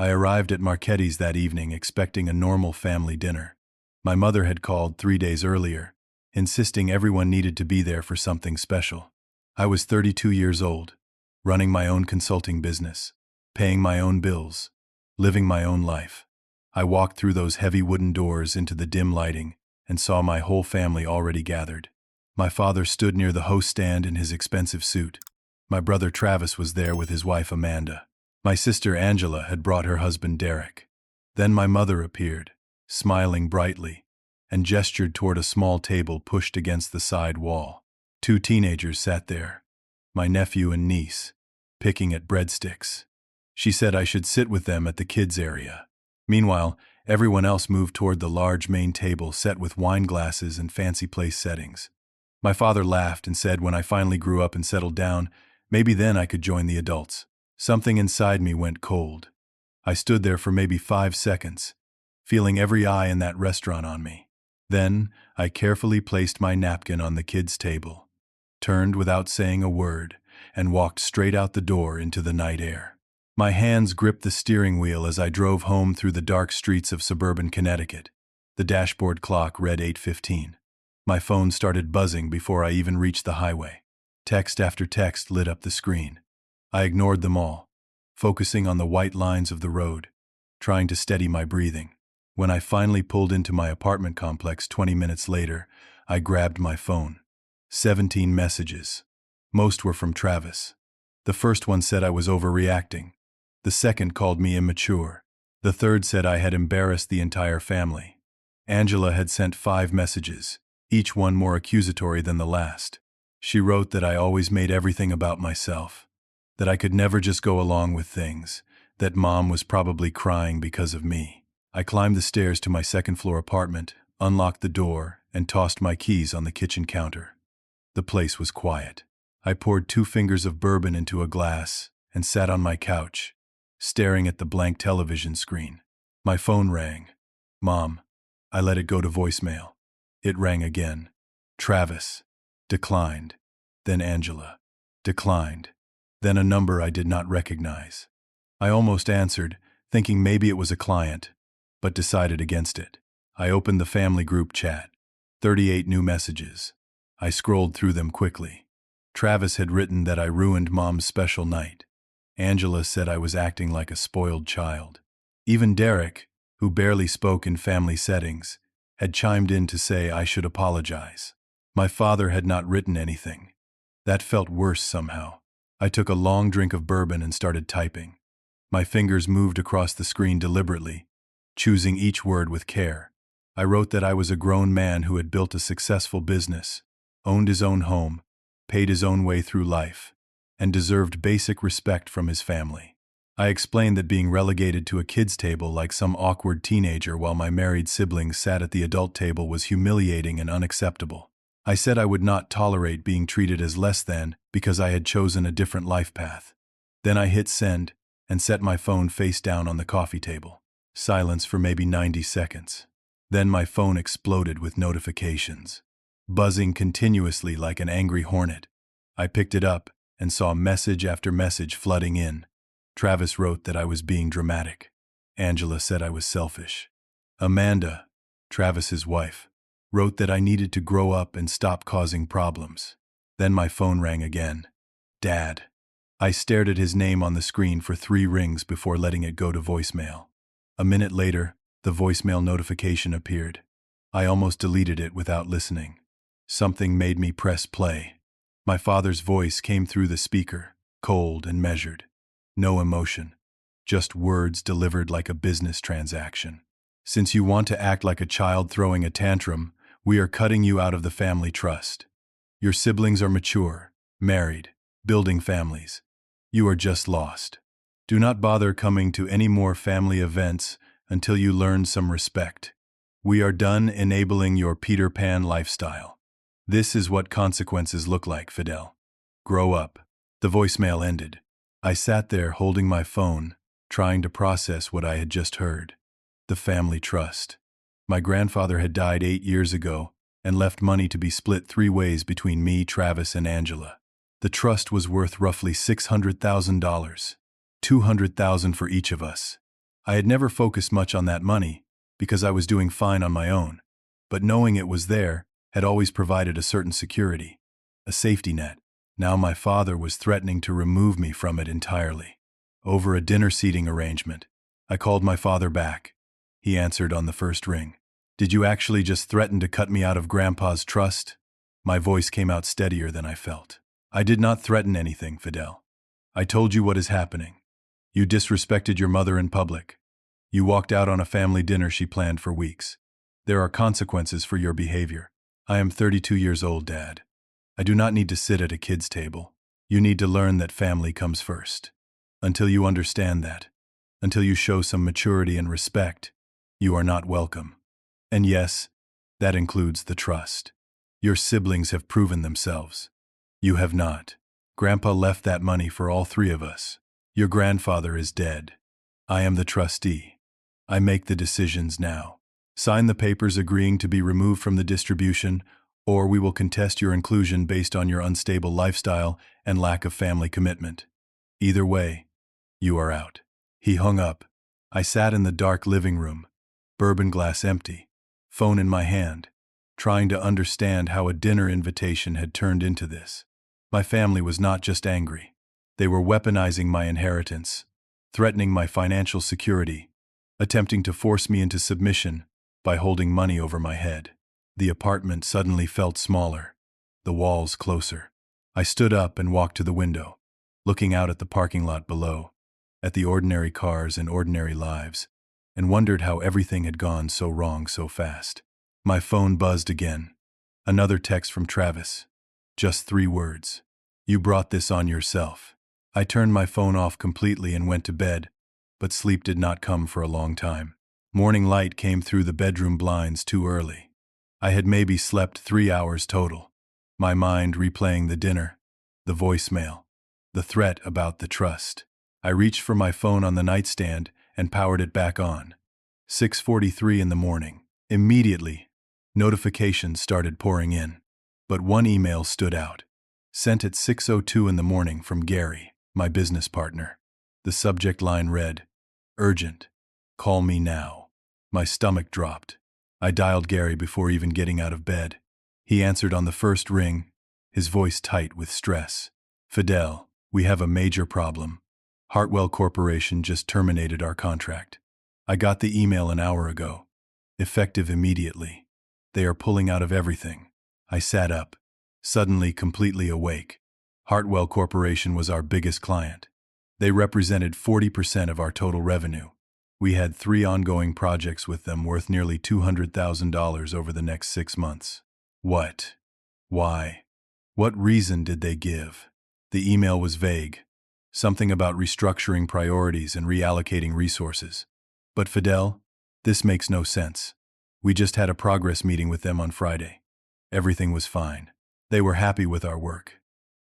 I arrived at Marchetti's that evening expecting a normal family dinner. My mother had called 3 days earlier, insisting everyone needed to be there for something special. I was 32 years old, running my own consulting business, paying my own bills, living my own life. I walked through those heavy wooden doors into the dim lighting and saw my whole family already gathered. My father stood near the host stand in his expensive suit. My brother Travis was there with his wife Amanda. My sister Angela had brought her husband Derek. Then my mother appeared, smiling brightly, and gestured toward a small table pushed against the side wall. 2 teenagers sat there, my nephew and niece, picking at breadsticks. She said I should sit with them at the kids' area. Meanwhile, everyone else moved toward the large main table set with wine glasses and fancy place settings. My father laughed and said when I finally grew up and settled down, maybe then I could join the adults. Something inside me went cold. I stood there for maybe 5 seconds, feeling every eye in that restaurant on me. Then, I carefully placed my napkin on the kids' table, turned without saying a word, and walked straight out the door into the night air. My hands gripped the steering wheel as I drove home through the dark streets of suburban Connecticut. The dashboard clock read 8:15. My phone started buzzing before I even reached the highway. Text after text lit up the screen. I ignored them all, focusing on the white lines of the road, trying to steady my breathing. When I finally pulled into my apartment complex 20 minutes later, I grabbed my phone. 17 messages. Most were from Travis. The first one said I was overreacting. The second called me immature. The third said I had embarrassed the entire family. Angela had sent 5 messages, each one more accusatory than the last. She wrote that I always made everything about myself, that I could never just go along with things, that Mom was probably crying because of me. I climbed the stairs to my second-floor apartment, unlocked the door, and tossed my keys on the kitchen counter. The place was quiet. I poured 2 fingers of bourbon into a glass and sat on my couch, staring at the blank television screen. My phone rang. Mom. I let it go to voicemail. It rang again. Travis. Declined. Then Angela. Declined. Then a number I did not recognize. I almost answered, thinking maybe it was a client, but decided against it. I opened the family group chat. 38 new messages. I scrolled through them quickly. Travis had written that I ruined Mom's special night. Angela said I was acting like a spoiled child. Even Derek, who barely spoke in family settings, had chimed in to say I should apologize. My father had not written anything. That felt worse somehow. I took a long drink of bourbon and started typing. My fingers moved across the screen deliberately, choosing each word with care. I wrote that I was a grown man who had built a successful business, owned his own home, paid his own way through life, and deserved basic respect from his family. I explained that being relegated to a kids' table like some awkward teenager while my married siblings sat at the adult table was humiliating and unacceptable. I said I would not tolerate being treated as less than because I had chosen a different life path. Then I hit send and set my phone face down on the coffee table. Silence for maybe 90 seconds. Then my phone exploded with notifications, buzzing continuously like an angry hornet. I picked it up and saw message after message flooding in. Travis wrote that I was being dramatic. Angela said I was selfish. Amanda, Travis's wife, wrote that I needed to grow up and stop causing problems. Then my phone rang again. Dad. I stared at his name on the screen for 3 rings before letting it go to voicemail. A minute later, the voicemail notification appeared. I almost deleted it without listening. Something made me press play. My father's voice came through the speaker, cold and measured. No emotion, just words delivered like a business transaction. Since you want to act like a child throwing a tantrum, we are cutting you out of the family trust. Your siblings are mature, married, building families. You are just lost. Do not bother coming to any more family events until you learn some respect. We are done enabling your Peter Pan lifestyle. This is what consequences look like, Fidel. Grow up. The voicemail ended. I sat there holding my phone, trying to process what I had just heard. The family trust. My grandfather had died 8 years ago and left money to be split 3 ways between me, Travis, and Angela. The trust was worth roughly $600,000, $200,000 for each of us. I had never focused much on that money because I was doing fine on my own, but knowing it was there had always provided a certain security, a safety net. Now my father was threatening to remove me from it entirely. Over a dinner seating arrangement, I called my father back. He answered on the first ring. "Did you actually just threaten to cut me out of Grandpa's trust?" My voice came out steadier than I felt. "I did not threaten anything, Fidel. I told you what is happening. You disrespected your mother in public. You walked out on a family dinner she planned for weeks. There are consequences for your behavior. I am 32 years old, Dad. I do not need to sit at a kid's table. You need to learn that family comes first. Until you understand that, until you show some maturity and respect, you are not welcome. And yes, that includes the trust. Your siblings have proven themselves. You have not. Grandpa left that money for all three of us. Your grandfather is dead. I am the trustee. I make the decisions now. Sign the papers agreeing to be removed from the distribution, or we will contest your inclusion based on your unstable lifestyle and lack of family commitment. Either way, you are out." He hung up. I sat in the dark living room, bourbon glass empty, phone in my hand, trying to understand how a dinner invitation had turned into this. My family was not just angry. They were weaponizing my inheritance, threatening my financial security, attempting to force me into submission by holding money over my head. The apartment suddenly felt smaller, the walls closer. I stood up and walked to the window, looking out at the parking lot below, at the ordinary cars and ordinary lives, and wondered how everything had gone so wrong so fast. My phone buzzed again. Another text from Travis. Just 3 words. "You brought this on yourself." I turned my phone off completely and went to bed, but sleep did not come for a long time. Morning light came through the bedroom blinds too early. I had maybe slept 3 hours total, my mind replaying the dinner, the voicemail, the threat about the trust. I reached for my phone on the nightstand and powered it back on. 6:43 in the morning. Immediately, notifications started pouring in, but one email stood out. Sent at 6:02 in the morning from Gary, my business partner. The subject line read, "Urgent. Call me now." My stomach dropped. I dialed Gary before even getting out of bed. He answered on the first ring, his voice tight with stress. "Fidel, we have a major problem. Hartwell Corporation just terminated our contract. I got the email an hour ago. Effective immediately. They are pulling out of everything." I sat up, suddenly completely awake. Hartwell Corporation was our biggest client. They represented 40% of our total revenue. We had 3 ongoing projects with them worth nearly $200,000 over the next 6 months. What? Why? What reason did they give? The email was vague. Something about restructuring priorities and reallocating resources. But Fidel, this makes no sense. We just had a progress meeting with them on Friday. Everything was fine. They were happy with our work.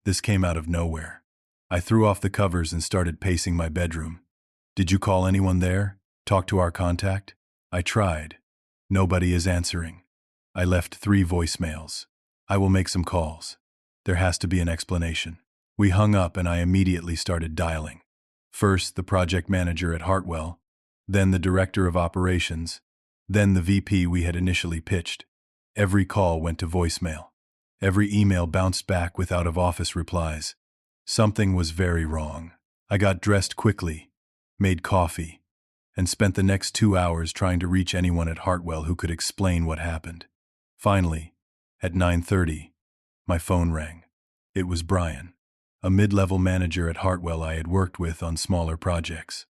This came out of nowhere. I threw off the covers and started pacing my bedroom. "Did you call anyone there? Talk to our contact?" I tried. Nobody is answering. I left 3 voicemails. "I will make some calls. There has to be an explanation." We hung up and I immediately started dialing. First, the project manager at Hartwell, then the director of operations, then the VP we had initially pitched. Every call went to voicemail. Every email bounced back with out-of-office replies. Something was very wrong. I got dressed quickly, made coffee, and spent the next 2 hours trying to reach anyone at Hartwell who could explain what happened. Finally, at 9:30, my phone rang. It was Brian, a mid-level manager at Hartwell I had worked with on smaller projects.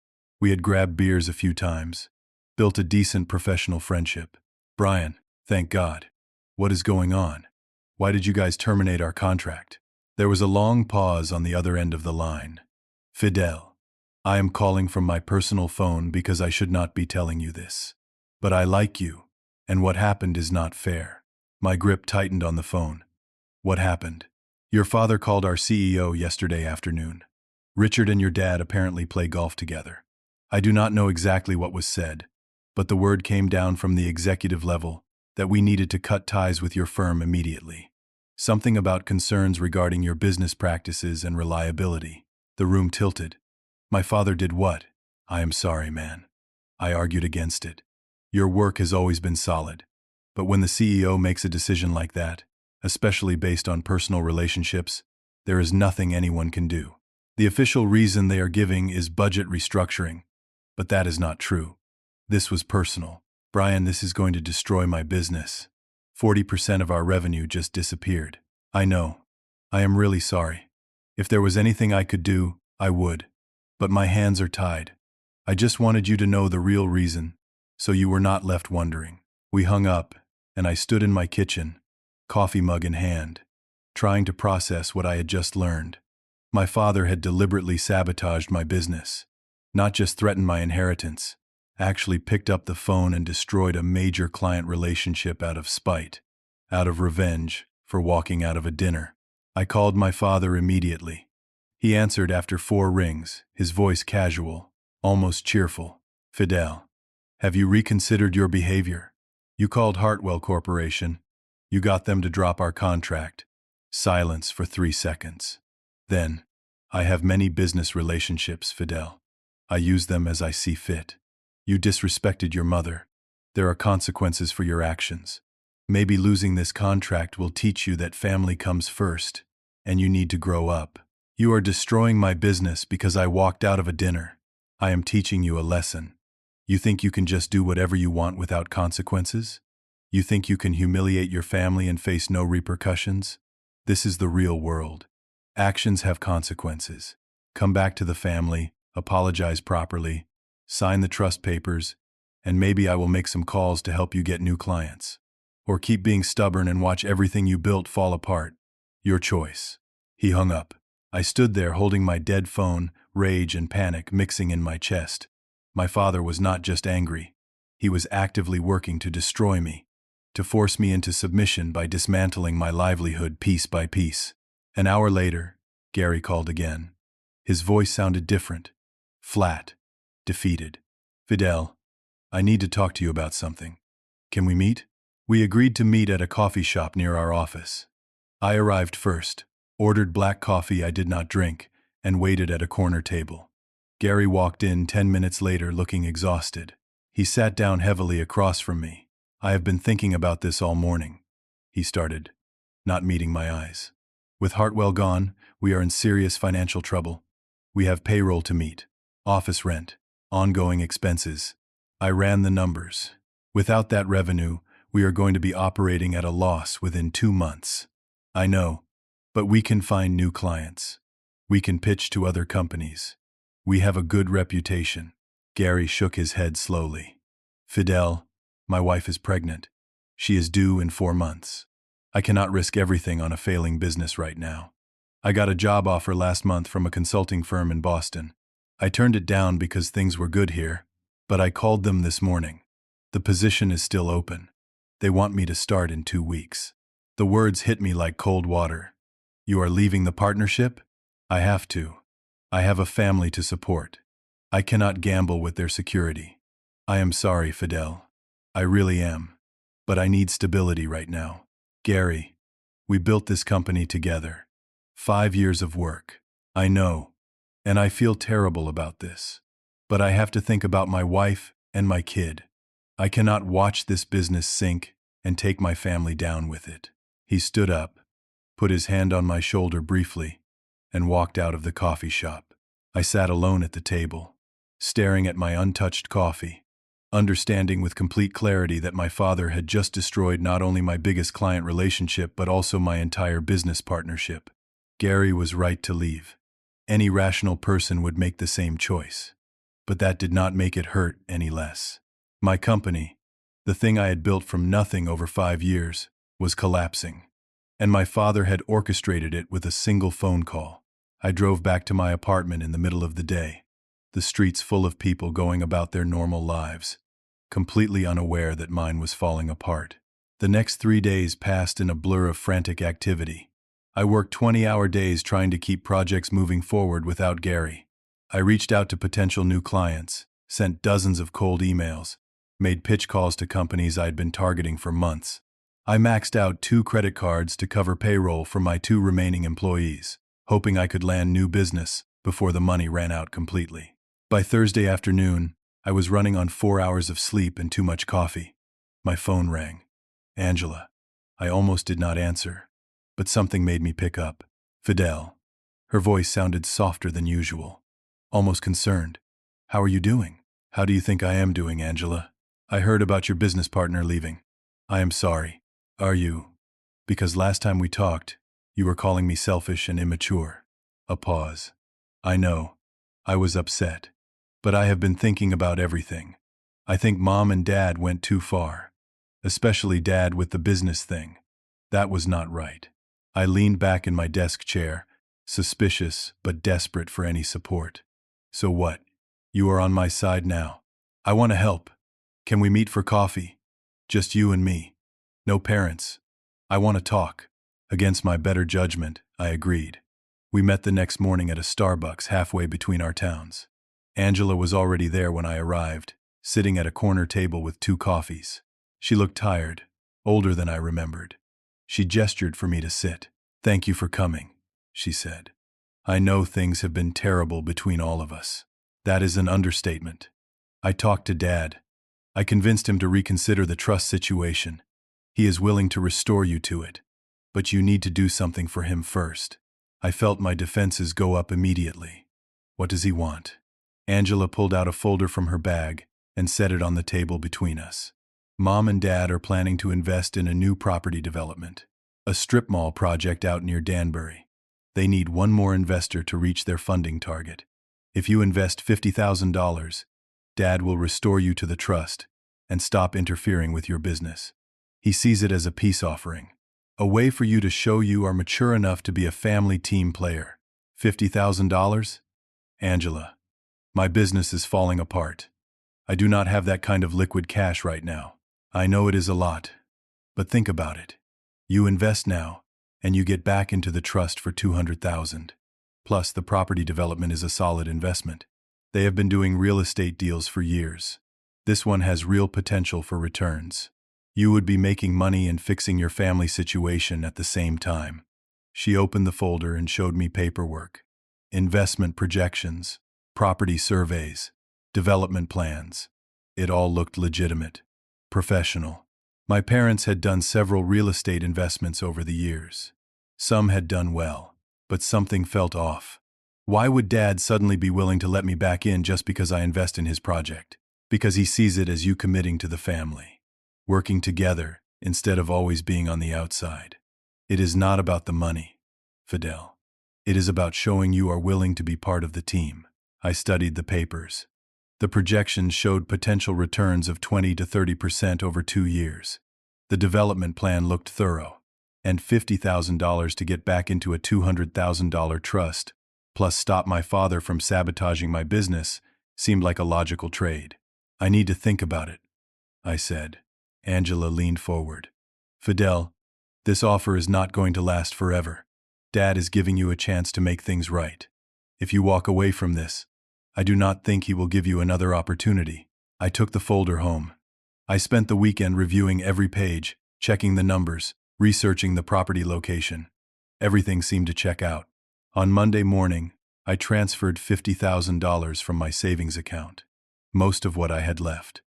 We had grabbed beers a few times, built a decent professional friendship. "Brian, thank God. What is going on? Why did you guys terminate our contract?" There was a long pause on the other end of the line. "Fidel, I am calling from my personal phone because I should not be telling you this. But I like you, and what happened is not fair." My grip tightened on the phone. "What happened?" "Your father called our CEO yesterday afternoon. Richard and your dad apparently play golf together. I do not know exactly what was said, but the word came down from the executive level that we needed to cut ties with your firm immediately. Something about concerns regarding your business practices and reliability." The room tilted. "My father did what?" "I am sorry, man. I argued against it. Your work has always been solid. But when the CEO makes a decision like that, especially based on personal relationships, there is nothing anyone can do. The official reason they are giving is budget restructuring, but that is not true. This was personal. Brian, this is going to destroy my business. 40% of our revenue just disappeared. I know. I am really sorry. If there was anything I could do, I would. But my hands are tied. I just wanted you to know the real reason, so you were not left wondering. We hung up, and I stood in my kitchen, coffee mug in hand, trying to process what I had just learned. My father had deliberately sabotaged my business, not just threatened my inheritance, actually picked up the phone and destroyed a major client relationship out of spite, out of revenge for walking out of a dinner. I called my father immediately. He answered after 4 rings, his voice casual, almost cheerful. Fidel, have you reconsidered your behavior? You called Hartwell Corporation. You got them to drop our contract. Silence for 3 seconds. Then, I have many business relationships, Fidel. I use them as I see fit. You disrespected your mother. There are consequences for your actions. Maybe losing this contract will teach you that family comes first, and you need to grow up. You are destroying my business because I walked out of a dinner. I am teaching you a lesson. You think you can just do whatever you want without consequences? You think you can humiliate your family and face no repercussions? This is the real world. Actions have consequences. Come back to the family, apologize properly, sign the trust papers, and maybe I will make some calls to help you get new clients. Or keep being stubborn and watch everything you built fall apart. Your choice. He hung up. I stood there holding my dead phone, rage and panic mixing in my chest. My father was not just angry. He was actively working to destroy me, to force me into submission by dismantling my livelihood piece by piece. An hour later, Gary called again. His voice sounded different, flat, defeated. Fidel, I need to talk to you about something. Can we meet? We agreed to meet at a coffee shop near our office. I arrived first, ordered black coffee I did not drink, and waited at a corner table. Gary walked in 10 minutes later looking exhausted. He sat down heavily across from me. I have been thinking about this all morning, he started, not meeting my eyes. With Hartwell gone, we are in serious financial trouble. We have payroll to meet, office rent, ongoing expenses. I ran the numbers. Without that revenue, we are going to be operating at a loss within 2 months. I know, but we can find new clients. We can pitch to other companies. We have a good reputation. Gary shook his head slowly. Fidel, my wife is pregnant. She is due in 4 months. I cannot risk everything on a failing business right now. I got a job offer last month from a consulting firm in Boston. I turned it down because things were good here, but I called them this morning. The position is still open. They want me to start in 2 weeks. The words hit me like cold water. You are leaving the partnership? I have to. I have a family to support. I cannot gamble with their security. I am sorry, Fidel. I really am. But I need stability right now. Gary, we built this company together. 5 years of work. I know, and I feel terrible about this. But I have to think about my wife and my kid. I cannot watch this business sink and take my family down with it. He stood up, put his hand on my shoulder briefly, and walked out of the coffee shop. I sat alone at the table, staring at my untouched coffee, understanding with complete clarity that my father had just destroyed not only my biggest client relationship but also my entire business partnership. Gary was right to leave. Any rational person would make the same choice. But that did not make it hurt any less. My company, the thing I had built from nothing over 5 years, was collapsing. And my father had orchestrated it with a single phone call. I drove back to my apartment in the middle of the day, the streets full of people going about their normal lives, completely unaware that mine was falling apart. The next 3 days passed in a blur of frantic activity. I worked 20-hour days trying to keep projects moving forward without Gary. I reached out to potential new clients, sent dozens of cold emails, made pitch calls to companies I'd been targeting for months. I maxed out 2 credit cards to cover payroll for my 2 remaining employees, hoping I could land new business before the money ran out completely. By Thursday afternoon, I was running on 4 hours of sleep and too much coffee. My phone rang. Angela. I almost did not answer, but something made me pick up. Fidel. Her voice sounded softer than usual, almost concerned. How are you doing? How do you think I am doing, Angela? I heard about your business partner leaving. I am sorry. Are you? Because last time we talked, you were calling me selfish and immature. A pause. I know. I was upset. But I have been thinking about everything. I think Mom and Dad went too far. Especially Dad with the business thing. That was not right. I leaned back in my desk chair, suspicious but desperate for any support. So what? You are on my side now. I want to help. Can we meet for coffee? Just you and me. No parents. I want to talk. Against my better judgment, I agreed. We met the next morning at a Starbucks halfway between our towns. Angela was already there when I arrived, sitting at a corner table with 2 coffees. She looked tired, older than I remembered. She gestured for me to sit. Thank you for coming, she said. I know things have been terrible between all of us. That is an understatement. I talked to Dad. I convinced him to reconsider the trust situation. He is willing to restore you to it. But you need to do something for him first. I felt my defenses go up immediately. What does he want? Angela pulled out a folder from her bag and set it on the table between us. Mom and Dad are planning to invest in a new property development, a strip mall project out near Danbury. They need one more investor to reach their funding target. If you invest $50,000, Dad will restore you to the trust and stop interfering with your business. He sees it as a peace offering, a way for you to show you are mature enough to be a family team player. $50,000? Angela, my business is falling apart. I do not have that kind of liquid cash right now. I know it is a lot, but think about it. You invest now, and you get back into the trust for $200,000. Plus, the property development is a solid investment. They have been doing real estate deals for years. This one has real potential for returns. You would be making money and fixing your family situation at the same time. She opened the folder and showed me paperwork. Investment projections, property surveys, development plans. It all looked legitimate, professional. My parents had done several real estate investments over the years. Some had done well, but something felt off. Why would Dad suddenly be willing to let me back in just because I invest in his project? Because he sees it as you committing to the family, working together instead of always being on the outside. It is not about the money, Fidel. It is about showing you are willing to be part of the team. I studied the papers. The projections showed potential returns of 20 to 30% over 2 years. The development plan looked thorough, and $50,000 to get back into a $200,000 trust, plus stop my father from sabotaging my business, seemed like a logical trade. I need to think about it, I said. Angela leaned forward. Fidel, this offer is not going to last forever. Dad is giving you a chance to make things right. If you walk away from this, I do not think he will give you another opportunity. I took the folder home. I spent the weekend reviewing every page, checking the numbers, researching the property location. Everything seemed to check out. On Monday morning, I transferred $50,000 from my savings account, most of what I had left.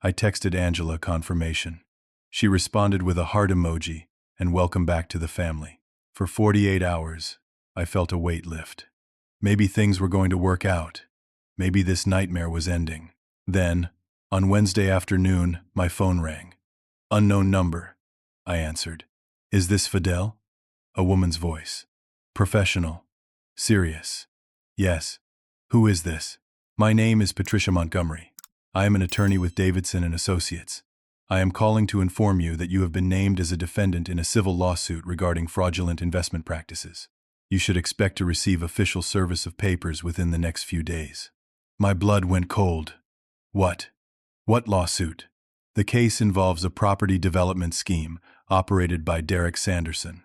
I texted Angela confirmation. She responded with a heart emoji and welcome back to the family. For 48 hours, I felt a weight lift. Maybe things were going to work out. Maybe this nightmare was ending. Then, on Wednesday afternoon, my phone rang. Unknown number, I answered. Is this Fidel? A woman's voice. Professional. Serious. Yes. Who is this? My name is Patricia Montgomery. I am an attorney with Davidson and Associates. I am calling to inform you that you have been named as a defendant in a civil lawsuit regarding fraudulent investment practices. You should expect to receive official service of papers within the next few days. My blood went cold. What? What lawsuit? The case involves a property development scheme operated by Derek Sanderson.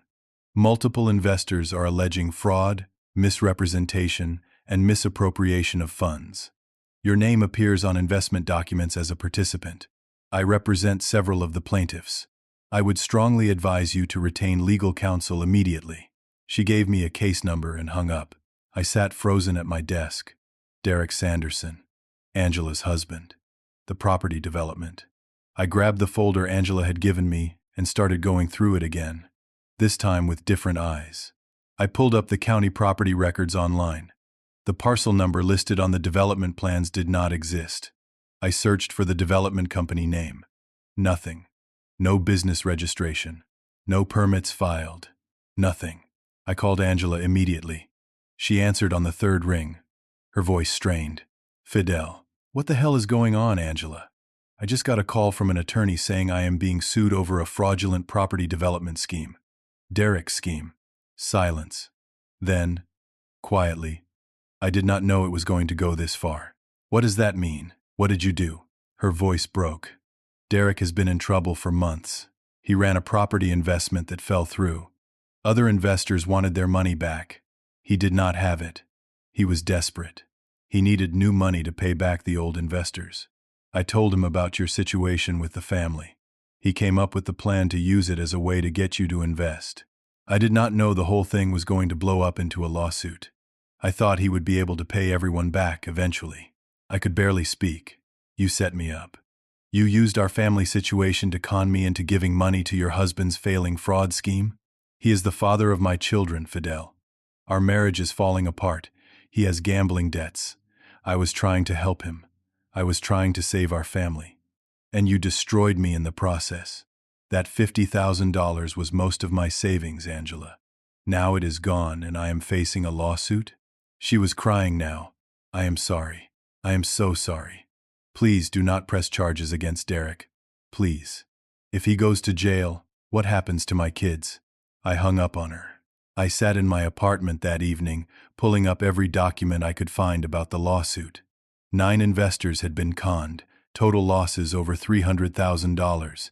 Multiple investors are alleging fraud, misrepresentation, and misappropriation of funds. Your name appears on investment documents as a participant. I represent several of the plaintiffs. I would strongly advise you to retain legal counsel immediately. She gave me a case number and hung up. I sat frozen at my desk. Derek Sanderson, Angela's husband. the property development. I grabbed the folder Angela had given me and started going through it again, this time with different eyes. I pulled up the county property records online. The parcel number listed on the development plans did not exist. I searched for the development company name. Nothing. No business registration. No permits filed. Nothing. I called Angela immediately. She answered on the third ring. Her voice strained. Fidel. What the hell is going on, Angela? I just got a call from an attorney saying I am being sued over a fraudulent property development scheme. Derek's scheme. Silence. Then, quietly, I did not know it was going to go this far. What does that mean? What did you do? Her voice broke. Derek has been in trouble for months. He ran a property investment that fell through. Other investors wanted their money back. He did not have it. He was desperate. He needed new money to pay back the old investors. I told him about your situation with the family. He came up with the plan to use it as a way to get you to invest. I did not know the whole thing was going to blow up into a lawsuit. I thought he would be able to pay everyone back eventually. I could barely speak. You set me up. You used our family situation to con me into giving money to your husband's failing fraud scheme? He is the father of my children, Fidel. Our marriage is falling apart. He has gambling debts. I was trying to help him. I was trying to save our family. And you destroyed me in the process. That $50,000 was most of my savings, Angela. Now it is gone and I am facing a lawsuit? She was crying now. I am sorry. I am so sorry. Please do not press charges against Derek. Please. If he goes to jail, what happens to my kids? I hung up on her. I sat in my apartment that evening, pulling up every document I could find about the lawsuit. 9 investors had been conned, total losses over $300,000.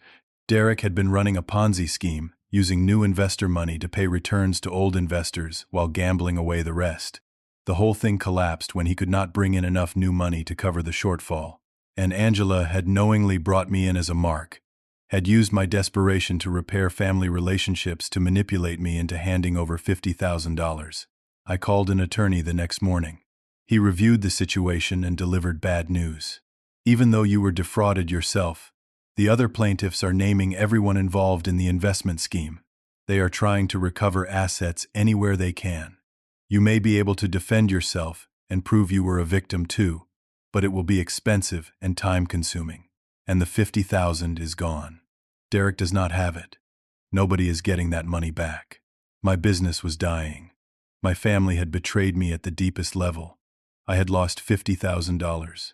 Derek had been running a Ponzi scheme, using new investor money to pay returns to old investors while gambling away the rest. The whole thing collapsed when he could not bring in enough new money to cover the shortfall. And Angela had knowingly brought me in as a mark, had used my desperation to repair family relationships to manipulate me into handing over $50,000. I called an attorney the next morning. He reviewed the situation and delivered bad news. Even though you were defrauded yourself, the other plaintiffs are naming everyone involved in the investment scheme. They are trying to recover assets anywhere they can. You may be able to defend yourself and prove you were a victim too, but it will be expensive and time-consuming, and the $50,000 is gone. Derek does not have it. Nobody is getting that money back. My business was dying. My family had betrayed me at the deepest level. I had lost $50,000,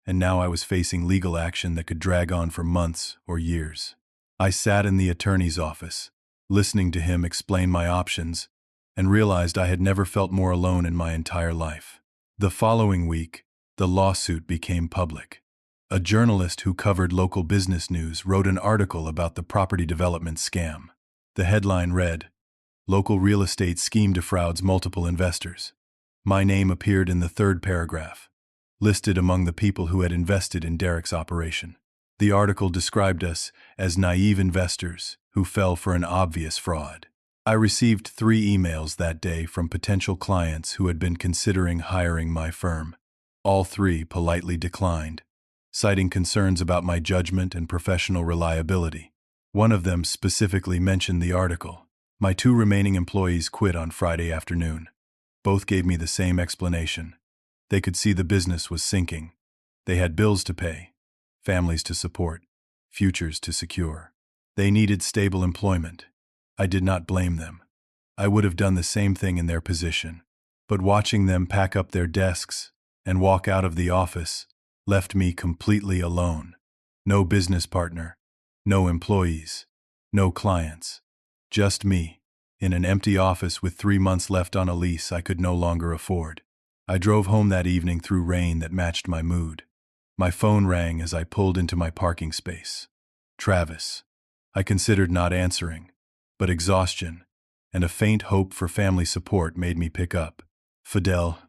and now I was facing legal action that could drag on for months or years. I sat in the attorney's office, listening to him explain my options, and realized I had never felt more alone in my entire life. The following week, the lawsuit became public. A journalist who covered local business news wrote an article about the property development scam. The headline read, "Local real estate scheme defrauds multiple investors." My name appeared in the third paragraph, listed among the people who had invested in Derek's operation. The article described us as naive investors who fell for an obvious fraud. I received 3 emails that day from potential clients who had been considering hiring my firm. All 3 politely declined, citing concerns about my judgment and professional reliability. One of them specifically mentioned the article. My 2 remaining employees quit on Friday afternoon. Both gave me the same explanation. They could see the business was sinking. They had bills to pay, families to support, futures to secure. They needed stable employment. I did not blame them. I would have done the same thing in their position. But watching them pack up their desks and walk out of the office left me completely alone. No business partner, no employees, no clients. Just me, in an empty office with 3 months left on a lease I could no longer afford. I drove home that evening through rain that matched my mood. My phone rang as I pulled into my parking space. Travis. I considered not answering, but exhaustion and a faint hope for family support made me pick up. "Fidel,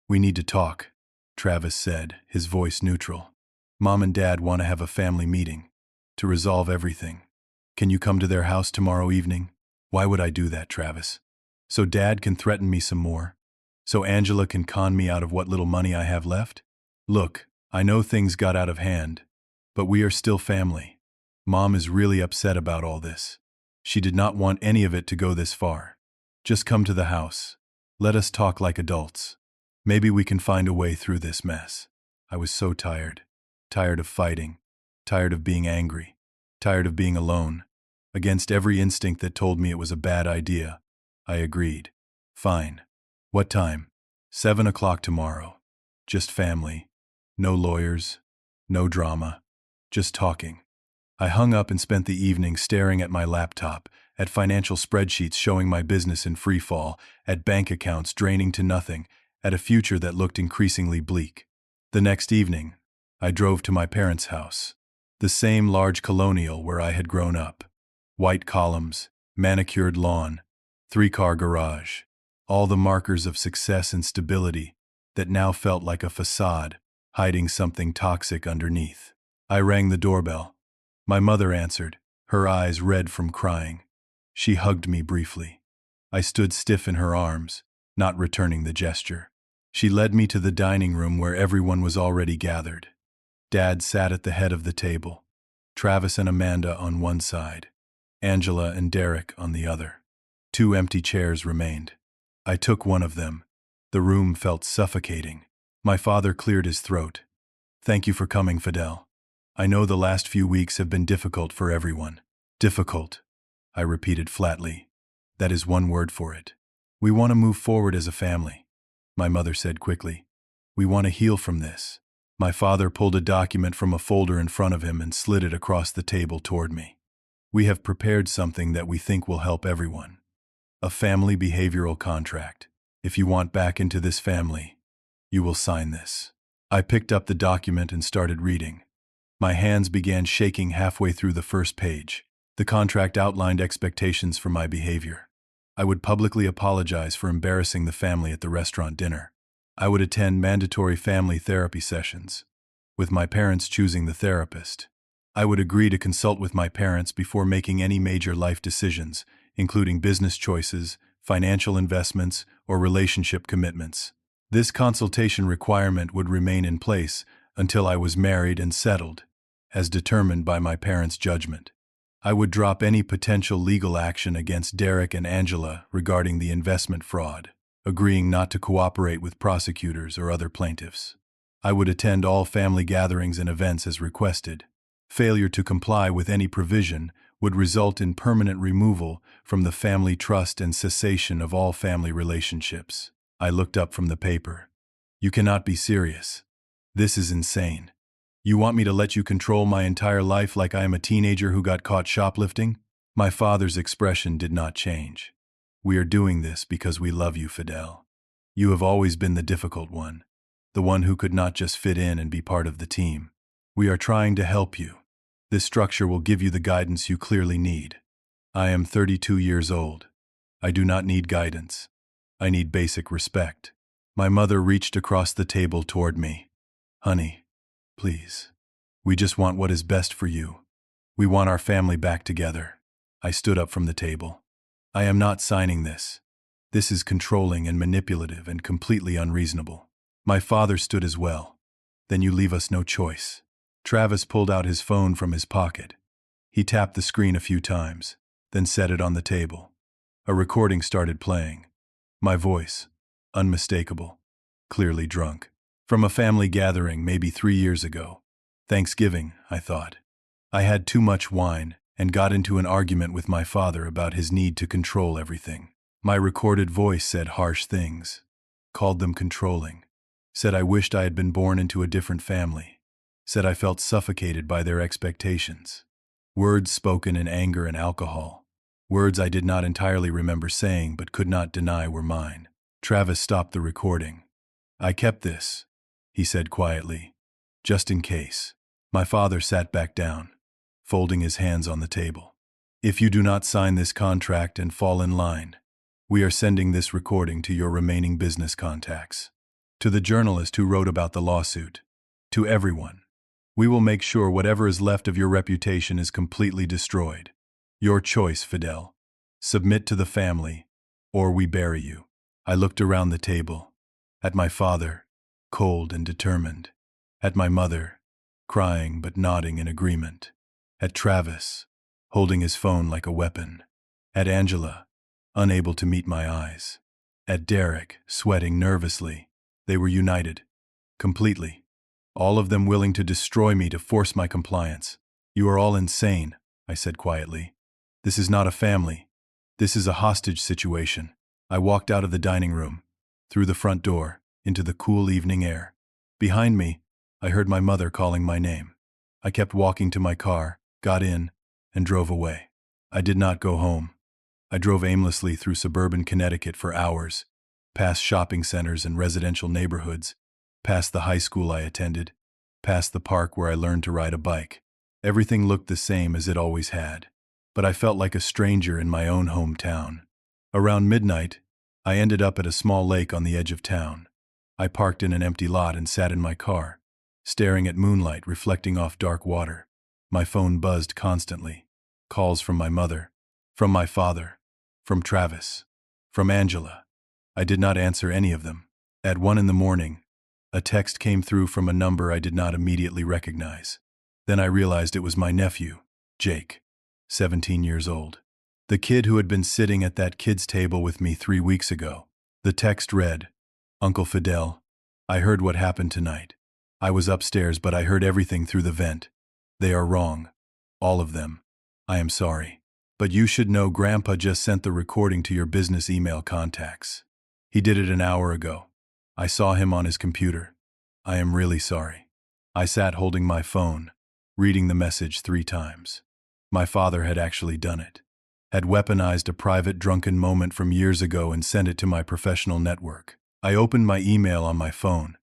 we need to talk," Travis said, his voice neutral. "Mom and Dad want to have a family meeting to resolve everything. Can you come to their house tomorrow evening?" "Why would I do that, Travis?" "So Dad can threaten me some more? So Angela can con me out of what little money I have left? Look, I know things got out of hand, But we are still family. Mom is really upset about all this. She did not want any of it to go this far. Just come to the house. Let us talk like adults. Maybe we can find a way through this mess. I was so tired. Tired of fighting. Tired of being angry. Tired of being alone. Against every instinct that told me it was a bad idea, I agreed. Fine. What time? 7 o'clock tomorrow. Just family. No lawyers. No drama. Just talking. I hung up and spent the evening staring at my laptop, at financial spreadsheets showing my business in free fall, at bank accounts draining to nothing, at a future that looked increasingly bleak. The next evening, I drove to my parents' house. The same large colonial where I had grown up. White columns, manicured lawn, 3-car garage. All the markers of success and stability that now felt like a facade, hiding something toxic underneath. I rang the doorbell. My mother answered, her eyes red from crying. She hugged me briefly. I stood stiff in her arms, not returning the gesture. She led me to the dining room where everyone was already gathered. Dad sat at the head of the table, Travis and Amanda on one side, Angela and Derek on the other. 2 empty chairs remained. I took one of them. The room felt suffocating. My father cleared his throat. Thank you for coming, Fidel. I know the last few weeks have been difficult for everyone. Difficult, I repeated flatly. That is one word for it. We want to move forward as a family, my mother said quickly. We want to heal from this. My father pulled a document from a folder in front of him and slid it across the table toward me. We have prepared something that we think will help everyone. A family behavioral contract. If you want back into this family, you will sign this. I picked up the document and started reading. My hands began shaking halfway through the first page. The contract outlined expectations for my behavior. I would publicly apologize for embarrassing the family at the restaurant dinner. I would attend mandatory family therapy sessions, with my parents choosing the therapist. I would agree to consult with my parents before making any major life decisions, including business choices, financial investments, or relationship commitments. This consultation requirement would remain in place until I was married and settled, as determined by my parents' judgment. I would drop any potential legal action against Derek and Angela regarding the investment fraud, agreeing not to cooperate with prosecutors or other plaintiffs. I would attend all family gatherings and events as requested. Failure to comply with any provision would result in permanent removal from the family trust and cessation of all family relationships. I looked up from the paper. You cannot be serious. This is insane. You want me to let you control my entire life like I am a teenager who got caught shoplifting? My father's expression did not change. We are doing this because we love you, Fidel. You have always been the difficult one, the one who could not just fit in and be part of the team. We are trying to help you. This structure will give you the guidance you clearly need. I am 32 years old. I do not need guidance. I need basic respect. My mother reached across the table toward me. Honey, please. We just want what is best for you. We want our family back together. I stood up from the table. I am not signing this. This is controlling and manipulative and completely unreasonable. My father stood as well. Then you leave us no choice. Travis pulled out his phone from his pocket. He tapped the screen a few times, then set it on the table. A recording started playing. My voice, unmistakable, clearly drunk. From a family gathering maybe 3 years ago. Thanksgiving, I thought. I had too much wine and got into an argument with my father about his need to control everything. My recorded voice said harsh things, called them controlling, said I wished I had been born into a different family, said I felt suffocated by their expectations. Words spoken in anger and alcohol. Words I did not entirely remember saying but could not deny were mine. Travis stopped the recording. I kept this, he said quietly, just in case. My father sat back down, folding his hands on the table. If you do not sign this contract and fall in line, we are sending this recording to your remaining business contacts, to the journalist who wrote about the lawsuit, to everyone. We will make sure whatever is left of your reputation is completely destroyed. Your choice, Fidel. Submit to the family, or we bury you. I looked around the table, at my father, cold and determined, at my mother, crying but nodding in agreement. At Travis, holding his phone like a weapon. At Angela, unable to meet my eyes. At Derek, sweating nervously. They were united. Completely. All of them willing to destroy me to force my compliance. "You are all insane," I said quietly. "This is not a family. This is a hostage situation." I walked out of the dining room, through the front door, into the cool evening air. Behind me, I heard my mother calling my name. I kept walking to my car, got in, and drove away. I did not go home. I drove aimlessly through suburban Connecticut for hours, past shopping centers and residential neighborhoods, past the high school I attended, past the park where I learned to ride a bike. Everything looked the same as it always had, but I felt like a stranger in my own hometown. Around midnight, I ended up at a small lake on the edge of town. I parked in an empty lot and sat in my car, staring at moonlight reflecting off dark water. My phone buzzed constantly. Calls from my mother, from my father, from Travis, from Angela. I did not answer any of them. At 1 a.m, a text came through from a number I did not immediately recognize. Then I realized it was my nephew, Jake, 17 years old. The kid who had been sitting at that kids' table with me 3 weeks ago. The text read, "Uncle Fidel, I heard what happened tonight. I was upstairs, but I heard everything through the vent. They are wrong. All of them. I am sorry. But you should know Grandpa just sent the recording to your business email contacts. He did it an hour ago. I saw him on his computer. I am really sorry." I sat holding my phone, reading the message 3 times. My father had actually done it. Had weaponized a private drunken moment from years ago and sent it to my professional network. I opened my email on my phone.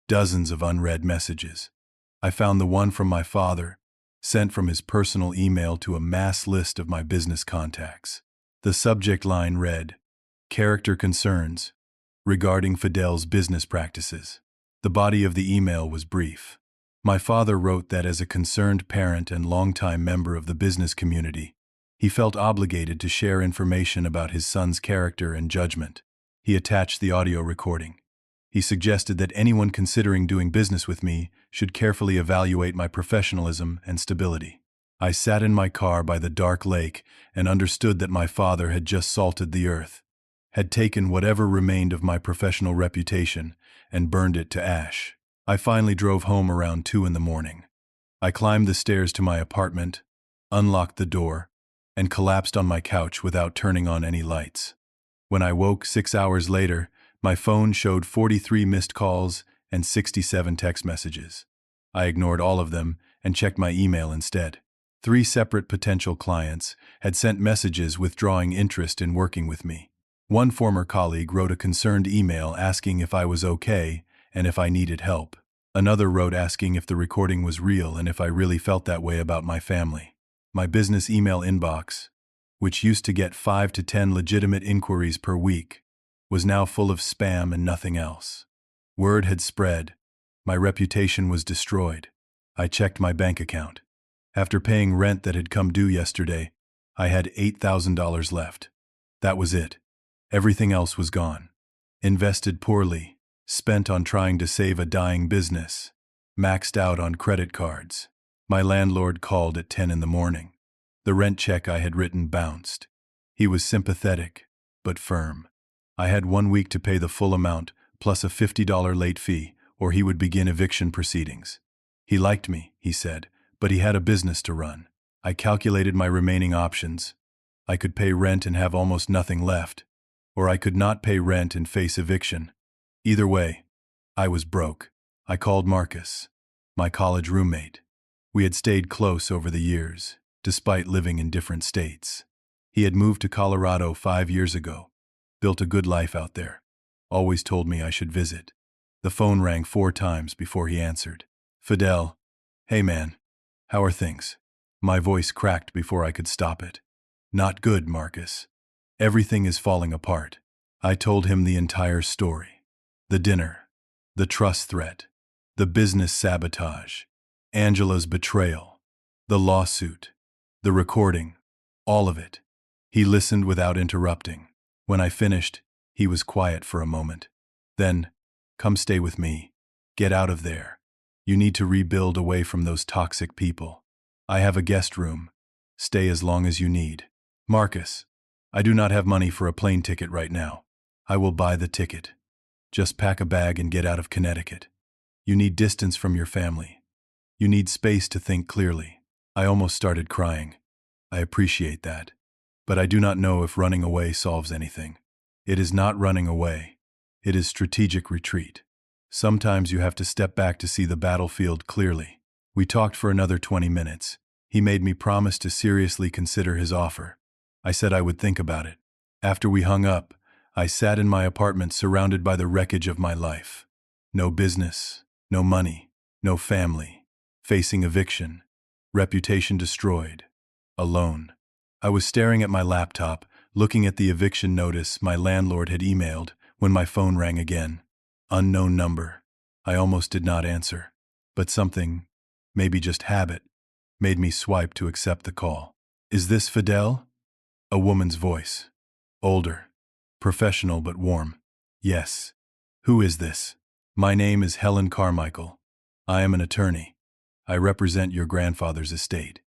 Dozens of unread messages. I found the one from my father, sent from his personal email to a mass list of my business contacts. The subject line read, "Character concerns regarding Fidel's business practices." The body of the email was brief. My father wrote that as a concerned parent and longtime member of the business community, he felt obligated to share information about his son's character and judgment. He attached the audio recording. He suggested that anyone considering doing business with me should carefully evaluate my professionalism and stability. I sat in my car by the dark lake and understood that my father had just salted the earth, had taken whatever remained of my professional reputation and burned it to ash. I finally drove home around 2 a.m. I climbed the stairs to my apartment, unlocked the door, and collapsed on my couch without turning on any lights. When I woke 6 hours later, my phone showed 43 missed calls and 67 text messages. I ignored all of them and checked my email instead. 3 separate potential clients had sent messages withdrawing interest in working with me. One former colleague wrote a concerned email asking if I was okay and if I needed help. Another wrote asking if the recording was real and if I really felt that way about my family. My business email inbox, which used to get 5 to 10 legitimate inquiries per week, was now full of spam and nothing else. Word had spread. My reputation was destroyed. I checked my bank account. After paying rent that had come due yesterday, I had $8,000 left. That was it. Everything else was gone. Invested poorly, spent on trying to save a dying business, maxed out on credit cards. My landlord called at 10 a.m. The rent check I had written bounced. He was sympathetic, but firm. I had 1 week to pay the full amount, plus a $50 late fee, or he would begin eviction proceedings. He liked me, he said, but he had a business to run. I calculated my remaining options. I could pay rent and have almost nothing left, or I could not pay rent and face eviction. Either way, I was broke. I called Marcus, my college roommate. We had stayed close over the years, despite living in different states. He had moved to Colorado 5 years ago, built a good life out there, always told me I should visit. The phone rang 4 times before he answered. "Fidel, hey man, how are things?" My voice cracked before I could stop it. "Not good, Marcus. Everything is falling apart." I told him the entire story. The dinner, the trust threat, the business sabotage, Angela's betrayal, the lawsuit, the recording, all of it. He listened without interrupting. When I finished, he was quiet for a moment. Then, "Come stay with me. Get out of there. You need to rebuild away from those toxic people. I have a guest room. Stay as long as you need. Marcus, I do not have money for a plane ticket right now. I will buy the ticket. Just pack a bag and get out of Connecticut. You need distance from your family. You need space to think clearly. I almost started crying. I appreciate that. But I do not know if running away solves anything. It is not running away. It is strategic retreat. Sometimes you have to step back to see the battlefield clearly. We talked for another 20 minutes. He made me promise to seriously consider his offer. I said I would think about it. After we hung up, I sat in my apartment surrounded by the wreckage of my life. No business, no money, no family, facing eviction, reputation destroyed, alone. I was staring at my laptop, looking at the eviction notice my landlord had emailed, when my phone rang again. Unknown number. I almost did not answer. But something, maybe just habit, made me swipe to accept the call. Is this Fidel? A woman's voice. Older. Professional but warm. Yes. Who is this? My name is Helen Carmichael. I am an attorney. I represent your grandfather's estate.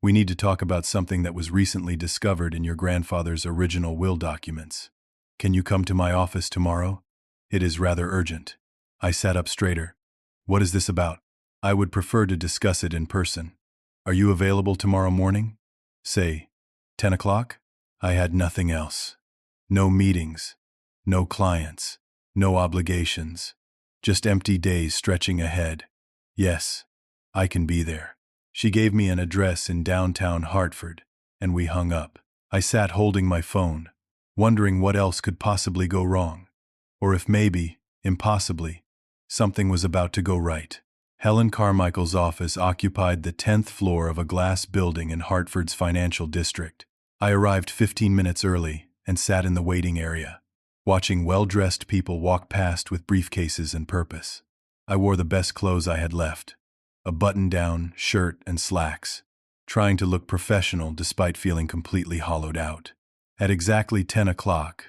We need to talk about something that was recently discovered in your grandfather's original will documents. Can you come to my office tomorrow? It is rather urgent. I sat up straighter. What is this about? I would prefer to discuss it in person. Are you available tomorrow morning? Say, 10 o'clock? I had nothing else. No meetings, no clients, no obligations. Just empty days stretching ahead. Yes, I can be there. She gave me an address in downtown Hartford, and we hung up. I sat holding my phone, wondering what else could possibly go wrong. Or if maybe, impossibly, something was about to go right. Helen Carmichael's office occupied the 10th floor of a glass building in Hartford's financial district. I arrived 15 minutes early and sat in the waiting area, watching well-dressed people walk past with briefcases and purpose. I wore the best clothes I had left, a button-down shirt and slacks, trying to look professional despite feeling completely hollowed out. At exactly 10 o'clock,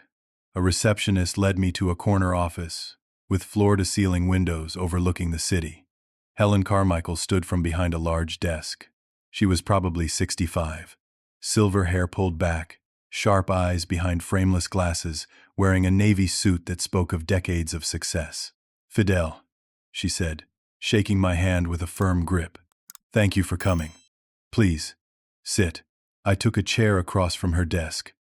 a receptionist led me to a corner office with floor-to-ceiling windows overlooking the city. Helen Carmichael stood from behind a large desk. She was probably 65, silver hair pulled back, sharp eyes behind frameless glasses, wearing a navy suit that spoke of decades of success. Fidel, she said, shaking my hand with a firm grip. Thank you for coming. Please, sit. I took a chair across from her desk.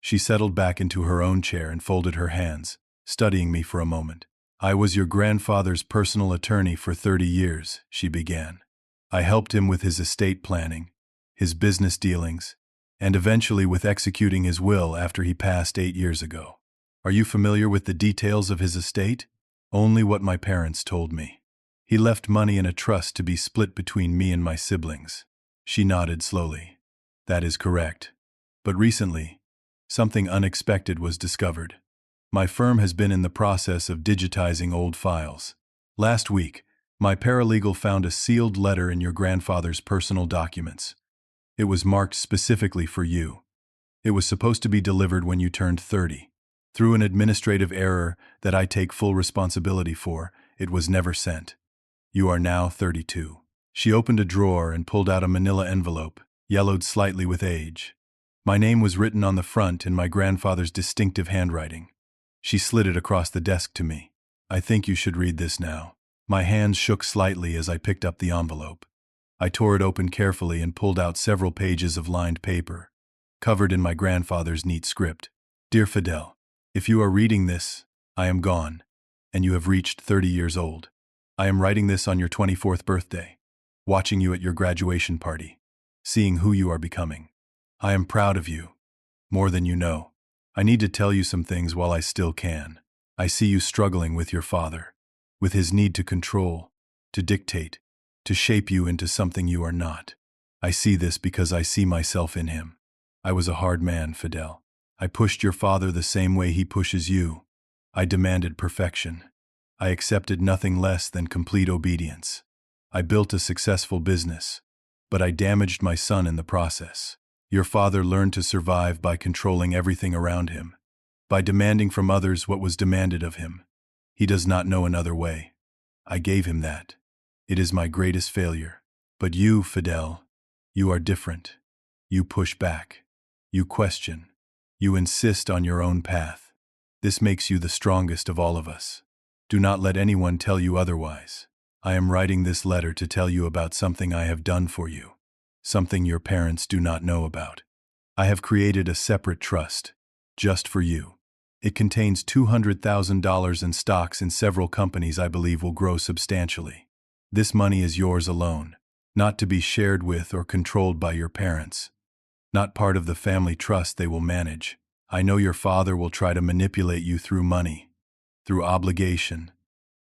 She settled back into her own chair and folded her hands, studying me for a moment. I was your grandfather's personal attorney for 30 years, she began. I helped him with his estate planning, his business dealings, and eventually with executing his will after he passed 8 years ago. Are you familiar with the details of his estate? Only what my parents told me. He left money in a trust to be split between me and my siblings. She nodded slowly. That is correct. But recently, something unexpected was discovered. My firm has been in the process of digitizing old files. Last week, my paralegal found a sealed letter in your grandfather's personal documents. It was marked specifically for you. It was supposed to be delivered when you turned 30. Through an administrative error that I take full responsibility for, it was never sent. You are now 32. She opened a drawer and pulled out a manila envelope, yellowed slightly with age. My name was written on the front in my grandfather's distinctive handwriting. She slid it across the desk to me. I think you should read this now. My hands shook slightly as I picked up the envelope. I tore it open carefully and pulled out several pages of lined paper, covered in my grandfather's neat script. Dear Fidel, if you are reading this, I am gone, and you have reached 30 years old. I am writing this on your 24th birthday, watching you at your graduation party, seeing who you are becoming. I am proud of you, more than you know. I need to tell you some things while I still can. I see you struggling with your father, with his need to control, to dictate, to shape you into something you are not. I see this because I see myself in him. I was a hard man, Fidel. I pushed your father the same way he pushes you. I demanded perfection. I accepted nothing less than complete obedience. I built a successful business, but I damaged my son in the process. Your father learned to survive by controlling everything around him, by demanding from others what was demanded of him. He does not know another way. I gave him that. It is my greatest failure. But you, Fidel, you are different. You push back. You question. You insist on your own path. This makes you the strongest of all of us. Do not let anyone tell you otherwise. I am writing this letter to tell you about something I have done for you, something your parents do not know about. I have created a separate trust, just for you. It contains $200,000 in stocks in several companies I believe will grow substantially. This money is yours alone, not to be shared with or controlled by your parents. Not part of the family trust they will manage. I know your father will try to manipulate you through money, through obligation,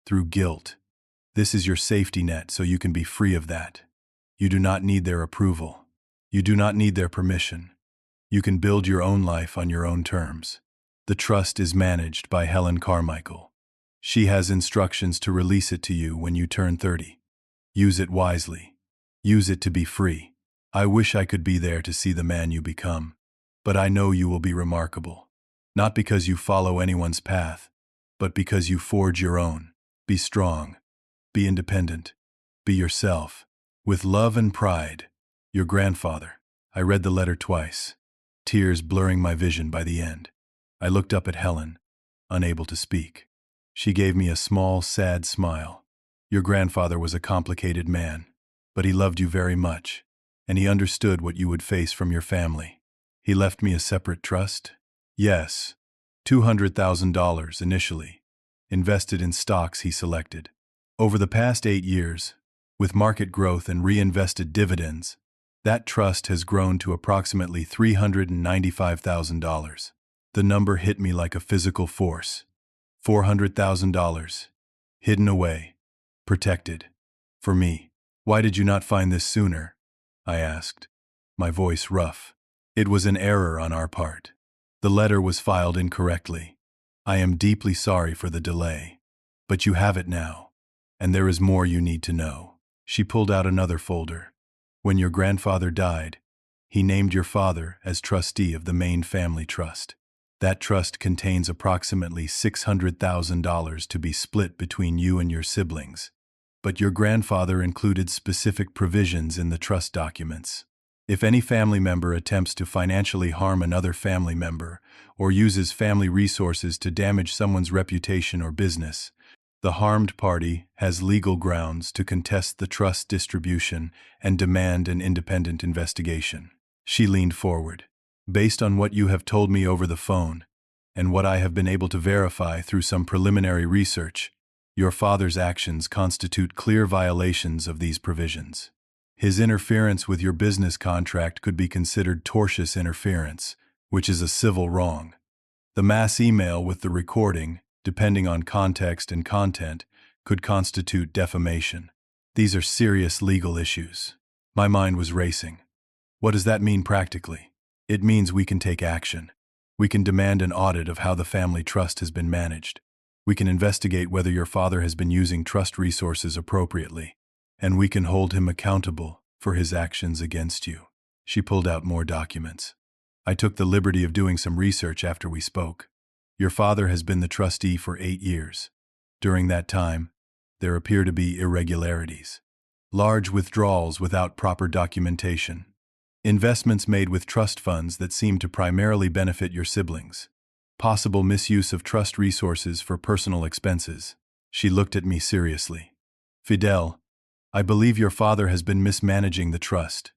through guilt. This is your safety net so you can be free of that. You do not need their approval. You do not need their permission. You can build your own life on your own terms. The trust is managed by Helen Carmichael. She has instructions to release it to you when you turn 30. Use it wisely. Use it to be free. I wish I could be there to see the man you become. But I know you will be remarkable. Not because you follow anyone's path, but because you forge your own. Be strong. Be independent. Be yourself. With love and pride. Your grandfather. I read the letter twice, tears blurring my vision by the end. I looked up at Helen, unable to speak. She gave me a small, sad smile. Your grandfather was a complicated man, but he loved you very much, and he understood what you would face from your family. He left me a separate trust? Yes, $200,000 initially, invested in stocks he selected. Over the past 8 years, with market growth and reinvested dividends, that trust has grown to approximately $395,000. The number hit me like a physical force. $400,000. Hidden away. Protected. For me. Why did you not find this sooner? I asked, my voice rough. It was an error on our part. The letter was filed incorrectly. I am deeply sorry for the delay. But you have it now. And there is more you need to know. She pulled out another folder. When your grandfather died, he named your father as trustee of the main family trust. That trust contains approximately $600,000 to be split between you and your siblings. But your grandfather included specific provisions in the trust documents. If any family member attempts to financially harm another family member or uses family resources to damage someone's reputation or business, the harmed party has legal grounds to contest the trust distribution and demand an independent investigation. She leaned forward. Based on what you have told me over the phone, and what I have been able to verify through some preliminary research, your father's actions constitute clear violations of these provisions. His interference with your business contract could be considered tortious interference, which is a civil wrong. The mass email with the recording, depending on context and content, could constitute defamation. These are serious legal issues. My mind was racing. What does that mean practically? It means we can take action. We can demand an audit of how the family trust has been managed. We can investigate whether your father has been using trust resources appropriately. And we can hold him accountable for his actions against you. She pulled out more documents. I took the liberty of doing some research after we spoke. Your father has been the trustee for 8 years. During that time, there appear to be irregularities. Large withdrawals without proper documentation. Investments made with trust funds that seem to primarily benefit your siblings. Possible misuse of trust resources for personal expenses. She looked at me seriously. Fidel, I believe your father has been mismanaging the trust.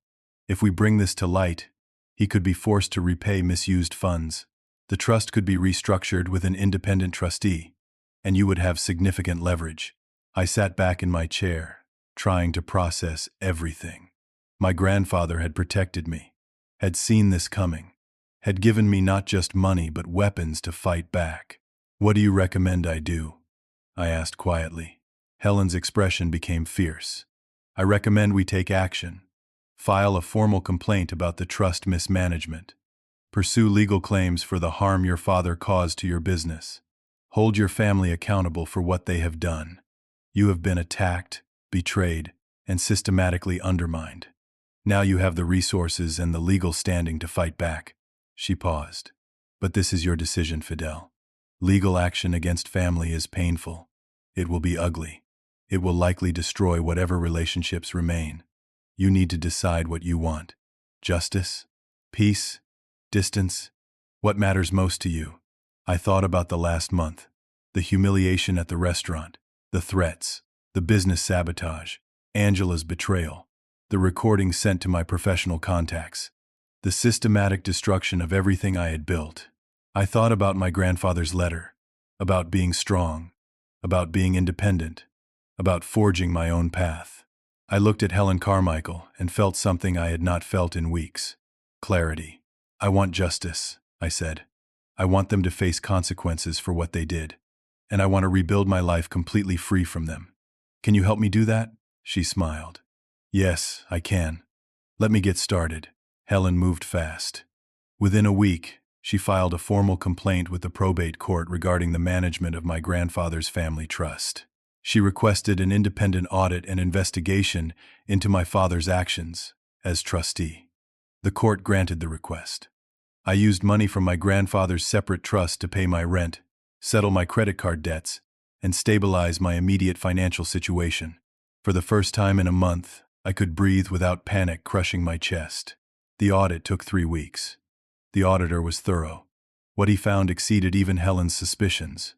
If we bring this to light, he could be forced to repay misused funds. The trust could be restructured with an independent trustee, and you would have significant leverage. I sat back in my chair, trying to process everything. My grandfather had protected me, had seen this coming, had given me not just money but weapons to fight back. What do you recommend I do? I asked quietly. Helen's expression became fierce. I recommend we take action. File a formal complaint about the trust mismanagement. Pursue legal claims for the harm your father caused to your business. Hold your family accountable for what they have done. You have been attacked, betrayed, and systematically undermined. Now you have the resources and the legal standing to fight back. She paused. But this is your decision, Fidel. Legal action against family is painful. It will be ugly. It will likely destroy whatever relationships remain. You need to decide what you want. Justice? Peace? Distance? What matters most to you? I thought about the last month. The humiliation at the restaurant, the threats, the business sabotage, Angela's betrayal, the recordings sent to my professional contacts, the systematic destruction of everything I had built. I thought about my grandfather's letter, about being strong, about being independent, about forging my own path. I looked at Helen Carmichael and felt something I had not felt in weeks. Clarity. I want justice, I said. I want them to face consequences for what they did. And I want to rebuild my life completely free from them. Can you help me do that? She smiled. Yes, I can. Let me get started. Helen moved fast. Within a week, she filed a formal complaint with the probate court regarding the management of my grandfather's family trust. She requested an independent audit and investigation into my father's actions as trustee. The court granted the request. I used money from my grandfather's separate trust to pay my rent, settle my credit card debts, and stabilize my immediate financial situation. For the first time in a month, I could breathe without panic crushing my chest. The audit took 3 weeks. The auditor was thorough. What he found exceeded even Helen's suspicions.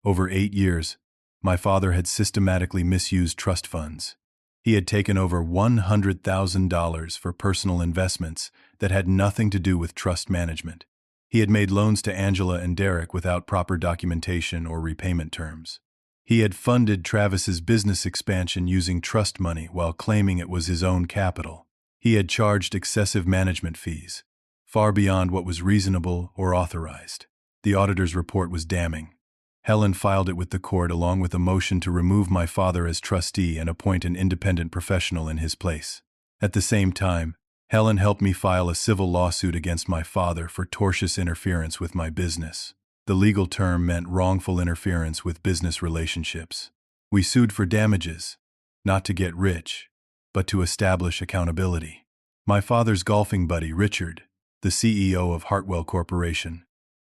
Over 8 years, my father had systematically misused trust funds. He had taken over $100,000 for personal investments that had nothing to do with trust management. He had made loans to Angela and Derek without proper documentation or repayment terms. He had funded Travis's business expansion using trust money while claiming it was his own capital. He had charged excessive management fees, far beyond what was reasonable or authorized. The auditor's report was damning. Helen filed it with the court along with a motion to remove my father as trustee and appoint an independent professional in his place. At the same time, Helen helped me file a civil lawsuit against my father for tortious interference with my business. The legal term meant wrongful interference with business relationships. We sued for damages, not to get rich, but to establish accountability. My father's golfing buddy, Richard, the CEO of Hartwell Corporation,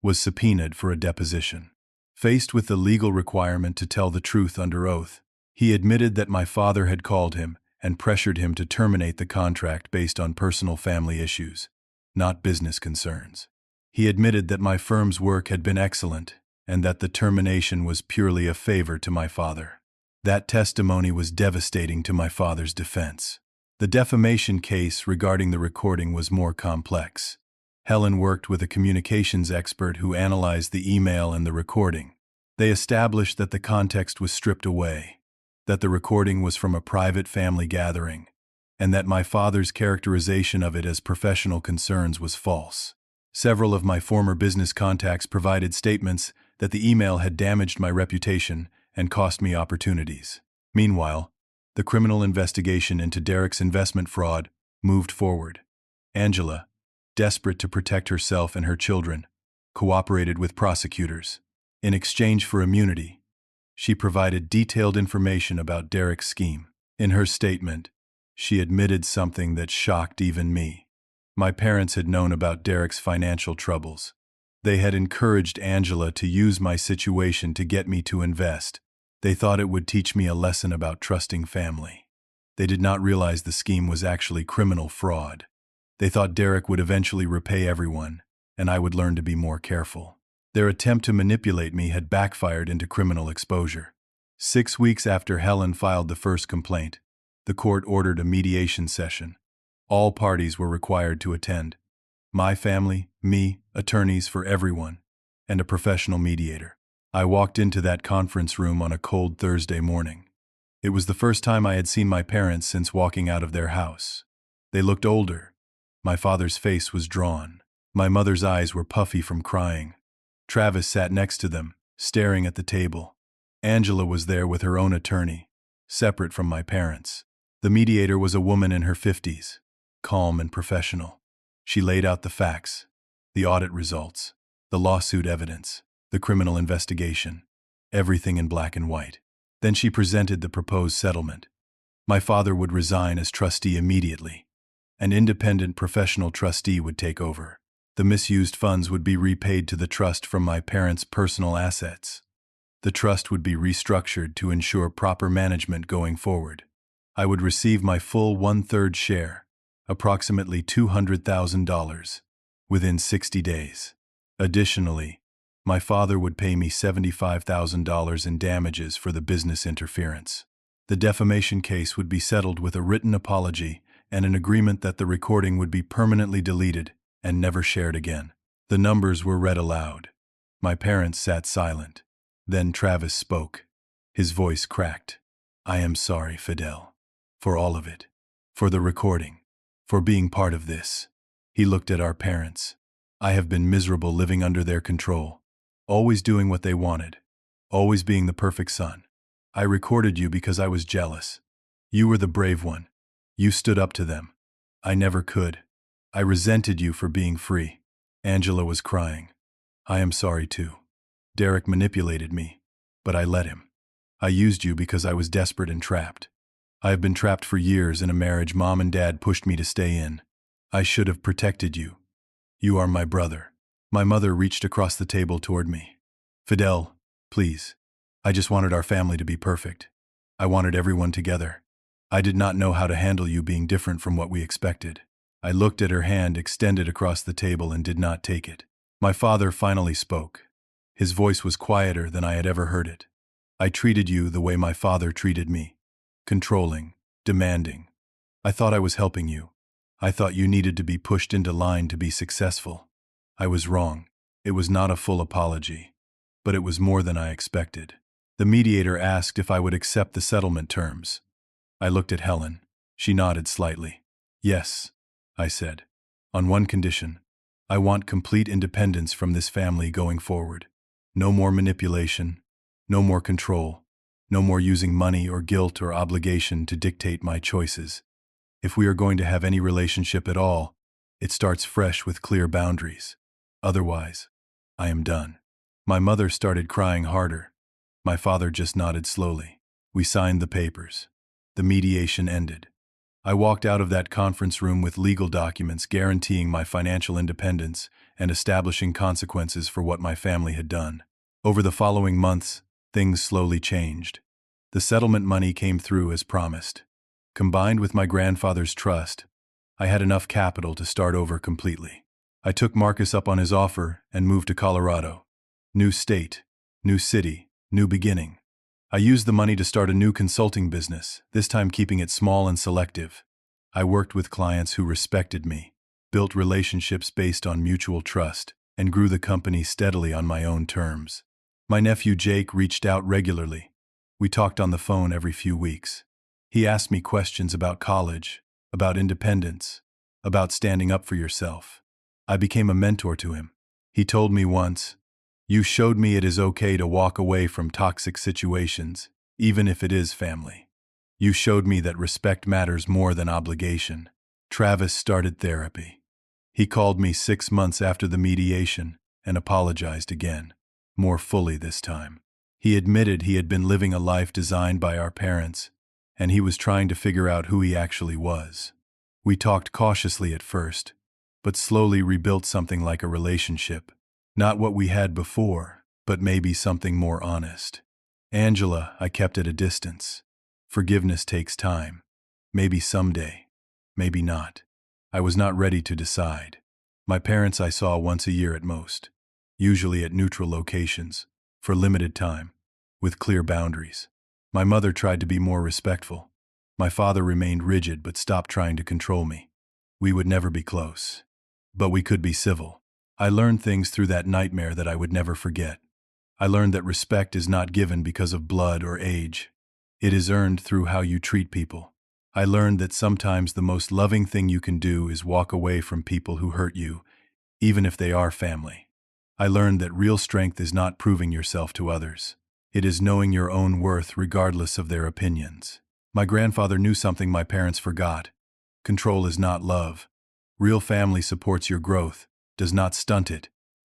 was subpoenaed for a deposition. Faced with the legal requirement to tell the truth under oath, he admitted that my father had called him and pressured him to terminate the contract based on personal family issues, not business concerns. He admitted that my firm's work had been excellent and that the termination was purely a favor to my father. That testimony was devastating to my father's defense. The defamation case regarding the recording was more complex. Helen worked with a communications expert who analyzed the email and the recording. They established that the context was stripped away, that the recording was from a private family gathering, and that my father's characterization of it as professional concerns was false. Several of my former business contacts provided statements that the email had damaged my reputation and cost me opportunities. Meanwhile, the criminal investigation into Derek's investment fraud moved forward. Angela, desperate to protect herself and her children, cooperated with prosecutors. In exchange for immunity, she provided detailed information about Derek's scheme. In her statement, she admitted something that shocked even me. My parents had known about Derek's financial troubles. They had encouraged Angela to use my situation to get me to invest. They thought it would teach me a lesson about trusting family. They did not realize the scheme was actually criminal fraud. They thought Derek would eventually repay everyone, and I would learn to be more careful. Their attempt to manipulate me had backfired into criminal exposure. 6 weeks after Helen filed the first complaint, the court ordered a mediation session. All parties were required to attend. My family, me, attorneys for everyone, and a professional mediator. I walked into that conference room on a cold Thursday morning. It was the first time I had seen my parents since walking out of their house. They looked older. My father's face was drawn. My mother's eyes were puffy from crying. Travis sat next to them, staring at the table. Angela was there with her own attorney, separate from my parents. The mediator was a woman in her 50s, calm and professional. She laid out the facts, the audit results, the lawsuit evidence, the criminal investigation, everything in black and white. Then she presented the proposed settlement. My father would resign as trustee immediately. An independent professional trustee would take over. The misused funds would be repaid to the trust from my parents' personal assets. The trust would be restructured to ensure proper management going forward. I would receive my full one-third share, approximately $200,000, within 60 days. Additionally, my father would pay me $75,000 in damages for the business interference. The defamation case would be settled with a written apology and an agreement that the recording would be permanently deleted and never shared again. The numbers were read aloud. My parents sat silent. Then Travis spoke. His voice cracked. "I am sorry, Fidel. For all of it. For the recording. For being part of this." He looked at our parents. "I have been miserable living under their control. Always doing what they wanted. Always being the perfect son. I recorded you because I was jealous. You were the brave one. You stood up to them. I never could. I resented you for being free." Angela was crying. "I am sorry too. Derek manipulated me, but I let him. I used you because I was desperate and trapped. I have been trapped for years in a marriage Mom and Dad pushed me to stay in. I should have protected you. You are my brother." My mother reached across the table toward me. "Fidel, please. I just wanted our family to be perfect. I wanted everyone together. I did not know how to handle you being different from what we expected." I looked at her hand extended across the table and did not take it. My father finally spoke. His voice was quieter than I had ever heard it. "I treated you the way my father treated me. Controlling, demanding. I thought I was helping you. I thought you needed to be pushed into line to be successful. I was wrong. It was not a full apology, but it was more than I expected." The mediator asked if I would accept the settlement terms. I looked at Helen. She nodded slightly. "Yes," I said. "On one condition. I want complete independence from this family going forward. No more manipulation. No more control. No more using money or guilt or obligation to dictate my choices. If we are going to have any relationship at all, it starts fresh with clear boundaries. Otherwise, I am done." My mother started crying harder. My father just nodded slowly. We signed the papers. The mediation ended. I walked out of that conference room with legal documents guaranteeing my financial independence and establishing consequences for what my family had done. Over the following months, things slowly changed. The settlement money came through as promised. Combined with my grandfather's trust, I had enough capital to start over completely. I took Marcus up on his offer and moved to Colorado. New state, new city, new beginning. I used the money to start a new consulting business, this time keeping it small and selective. I worked with clients who respected me, built relationships based on mutual trust, and grew the company steadily on my own terms. My nephew Jake reached out regularly. We talked on the phone every few weeks. He asked me questions about college, about independence, about standing up for yourself. I became a mentor to him. He told me once, "You showed me it is okay to walk away from toxic situations, even if it is family. You showed me that respect matters more than obligation." Travis started therapy. He called me 6 months after the mediation and apologized again, more fully this time. He admitted he had been living a life designed by our parents, and he was trying to figure out who he actually was. We talked cautiously at first, but slowly rebuilt something like a relationship. Not what we had before, but maybe something more honest. Angela, I kept at a distance. Forgiveness takes time. Maybe someday. Maybe not. I was not ready to decide. My parents I saw once a year at most, usually at neutral locations, for limited time, with clear boundaries. My mother tried to be more respectful. My father remained rigid but stopped trying to control me. We would never be close. But we could be civil. I learned things through that nightmare that I would never forget. I learned that respect is not given because of blood or age. It is earned through how you treat people. I learned that sometimes the most loving thing you can do is walk away from people who hurt you, even if they are family. I learned that real strength is not proving yourself to others. It is knowing your own worth regardless of their opinions. My grandfather knew something my parents forgot. Control is not love. Real family supports your growth, does not stunt it.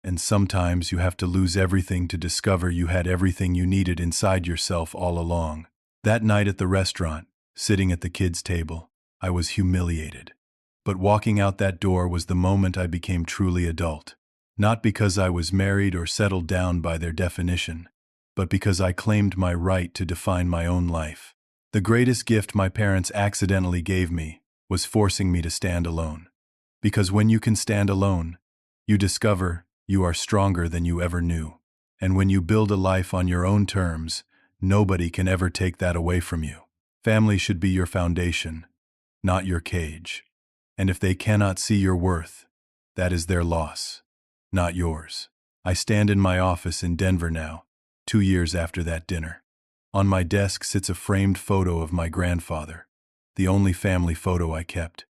And sometimes you have to lose everything to discover you had everything you needed inside yourself all along. That night at the restaurant, sitting at the kids' table, I was humiliated. But walking out that door was the moment I became truly adult. Not because I was married or settled down by their definition, but because I claimed my right to define my own life. The greatest gift my parents accidentally gave me was forcing me to stand alone. Because when you can stand alone, you discover you are stronger than you ever knew. And when you build a life on your own terms, nobody can ever take that away from you. Family should be your foundation, not your cage. And if they cannot see your worth, that is their loss, not yours. I stand in my office in Denver now, 2 years after that dinner. On my desk sits a framed photo of my grandfather, the only family photo I kept.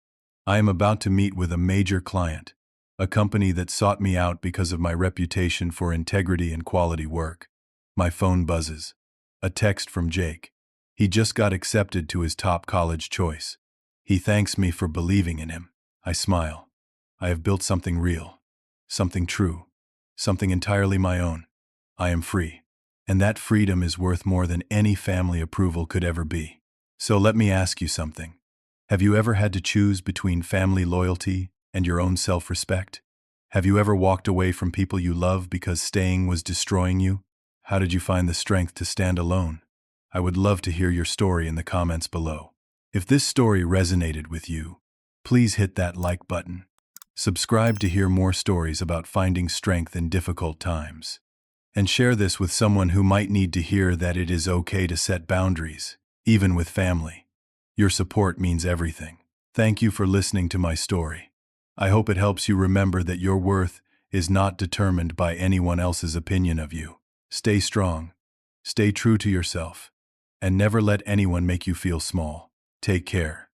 I am about to meet with a major client, a company that sought me out because of my reputation for integrity and quality work. My phone buzzes. A text from Jake. He just got accepted to his top college choice. He thanks me for believing in him. I smile. I have built something real, something true, something entirely my own. I am free. And that freedom is worth more than any family approval could ever be. So let me ask you something. Have you ever had to choose between family loyalty and your own self-respect? Have you ever walked away from people you love because staying was destroying you? How did you find the strength to stand alone? I would love to hear your story in the comments below. If this story resonated with you, please hit that like button. Subscribe to hear more stories about finding strength in difficult times. And share this with someone who might need to hear that it is okay to set boundaries, even with family. Your support means everything. Thank you for listening to my story. I hope it helps you remember that your worth is not determined by anyone else's opinion of you. Stay strong, stay true to yourself, and never let anyone make you feel small. Take care.